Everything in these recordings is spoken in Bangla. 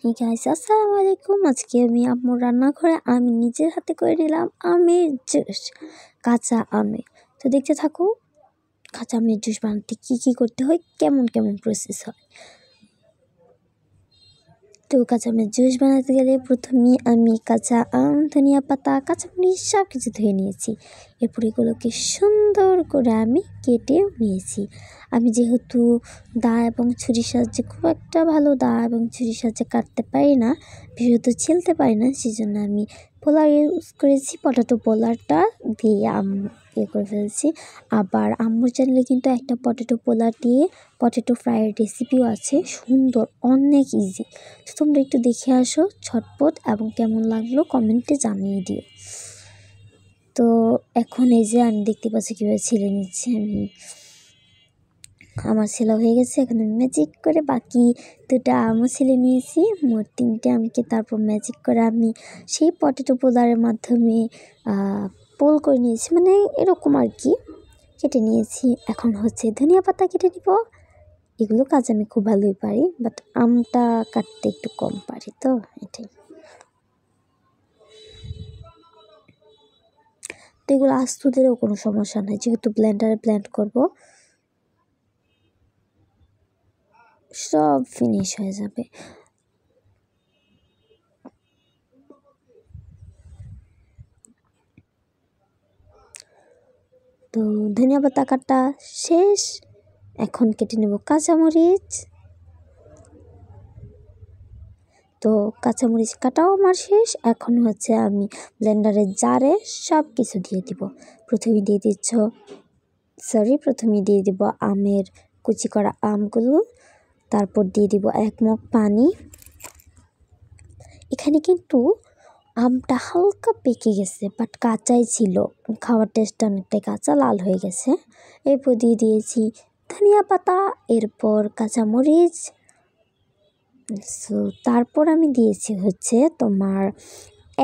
এই গাইস আসসালামু আলাইকুম। আজকে আমি আম্মুর রান্নাঘরে আমি নিজের হাতে করে নিলাম আমের জুস, কাঁচা আমে। তো দেখতে থাকো কাঁচা আমের জুস বানাতে কি করতে হয়, কেমন প্রসেস হয়। তো কাঁচা আমের জুস বানাতে গেলে প্রথমে আমি কাঁচা আম, ধনিয়া পাতা, কাঁচামরিচ সব কিছু ধুয়ে নিয়েছি। এরপর এগুলোকে সুন্দর করে আমি কেটেও নিয়েছি। আমি যেহেতু দা এবং ছুরির সাহায্যে খুব একটা ভালো দা এবং ছুরির সাহায্যে কাটতে পারি না, বিশেষত ছিলতে পারি না, সেই জন্য আমি পোলার ইউজ করেছি। পটাটো পোলারটা দিয়ে করে ফেলছি। আবার আম্মুর চ্যানেলে কিন্তু একটা পটেটো পোলার দিয়ে পটেটো ফ্রাইয়ের রেসিপিও আছে, সুন্দর, অনেক ইজি। তো তোমরা একটু দেখে আসো ঝটপট, এবং কেমন লাগলো কমেন্টে জানিয়ে দিও। তো এখন এই যে আমি দেখতে পাচ্ছি কীভাবে ছিলে নিচ্ছি। আমার ছেলা হয়ে গেছে। এখন আমি ম্যাজিক করে বাকি দুটো আমও ছিলে নিয়েছি, মোট 3টে আমকে। তারপর ম্যাজিক করে আমি সেই পটেটো পোলারের মাধ্যমে পোল করে নিয়েছি, মানে এরকম আর কি কেটে নিয়েছি। এখন হচ্ছে ধনিয়া পাতা কেটে নিব। এগুলো কাজ আমি খুব ভালোই পারি, বাট আমটা কাটতে একটু কম পারি, তো এটাই। তো এগুলো আস্ত দিলেও কোনো সমস্যা নাই, যেহেতু ব্লেন্ডারে ব্লেন্ড করব, সব ফিনিশ হয়ে যাবে। তো ধনিয়া পাতা কাটা শেষ, এখন কেটে নেব কাঁচামরিচ। তো কাঁচামরিচ কাটাও আমার শেষ। এখন হচ্ছে আমি ব্লেন্ডারের জারে সব কিছু দিয়ে দিব। প্রথমে দিয়ে দিব আমের কুচি করা আমগুলো। তারপর দিয়ে দিব 1 মগ পানি। এখানে কিন্তু আমটা হালকা পেকে গেছে, বাট কাঁচাই ছিল, খাওয়ার টেস্টটা অনেকটাই কাঁচা, লাল হয়ে গেছে। এরপর দিয়ে দিয়েছি ধনিয়া পাতা, এরপর কাঁচামরিচ। তারপর আমি দিয়েছি হচ্ছে তোমার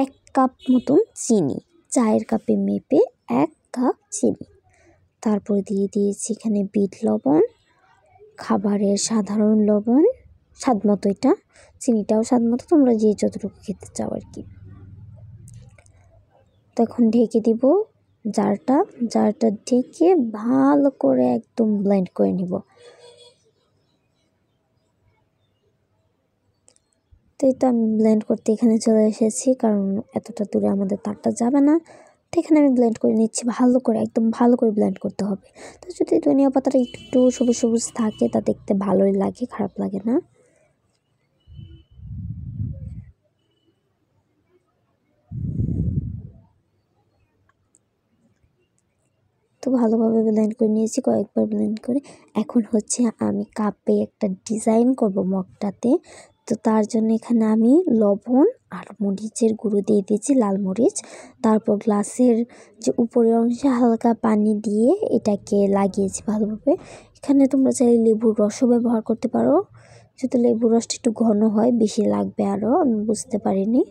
1 কাপ মতন চিনি, চায়ের কাপে মেপে 1 কাপ চিনি। তারপর দিয়ে দিয়েছি এখানে বিট লবণ, খাবারের সাধারণ লবণ, স্বাদ মতো। এটা চিনিটাও স্বাদ মতো, তোমরা যে যতটুকু খেতে চাও আর কি। তখন ঢেকে দিব জারটা ঢেকে ভালো করে একদম ব্লেন্ড করে নিব। তো এই তো আমি ব্লেন্ড করতে এখানে চলে এসেছি, কারণ এতটা দূরে আমাদের তারটা যাবে না। তো এখানে আমি ব্লেন্ড করে নিচ্ছি ভালো করে, একদম ভালো করে ব্লেন্ড করতে হবে। তো যদি ধনিয়া পাতাটা একটু সবুজ থাকে, তা দেখতে ভালোই লাগে, খারাপ লাগে না। তো ভালোভাবে ব্লেন্ড করে নিয়েছি, কয়েকবার ব্লেন্ড করে। এখন হচ্ছে আমি কাপে একটা ডিজাইন করব মগটাতে। তো তার জন্য এখানে আমি লবণ আর মরিচের গুঁড়ো দিয়ে দিয়েছি, লাল মরিচ। তারপর গ্লাসের যে উপরের অংশে হালকা পানি দিয়ে এটাকে লাগিয়েছি ভালোভাবে। এখানে তোমরা চাইলে লেবুর রসও ব্যবহার করতে পারো, যেহেতু লেবুর রসটা একটু ঘন হয়, বেশি লাগবে আরও, আমি বুঝতে পারিনি।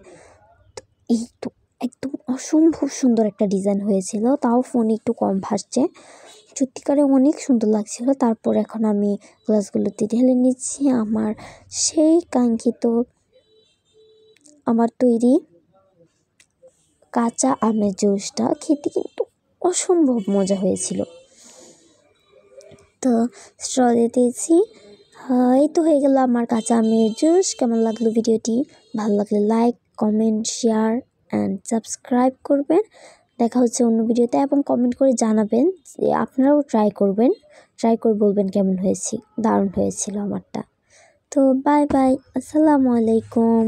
তো এই তো একদম অসম্ভব সুন্দর একটা ডিজাইন হয়েছিল, তাও ফোনে একটু কম ভাসছে, সত্যিকারে অনেক সুন্দর লাগছিল। তারপর এখন আমি গ্লাসগুলোতে ঢেলে নিচ্ছি আমার সেই কাঙ্ক্ষিত, আমার তৈরি কাঁচা আমের জুসটা। খেতে কিন্তু অসম্ভব মজা হয়েছিল। তো স্ট্র দিয়ে দিয়েছি। এই তো হয়ে গেল আমার কাঁচা আমের জুস। কেমন লাগলো ভিডিওটি? ভালো লাগলে like, comment, share and subscribe করবেন। দেখা হচ্ছে অন্য ভিডিওতে, এবং কমেন্ট করে জানাবেন যে আপনারাও ট্রাই করে বলবেন কেমন হয়েছে। দারুণ হয়েছিল আমারটা। তো বাই বাই, আসসালামু আলাইকুম।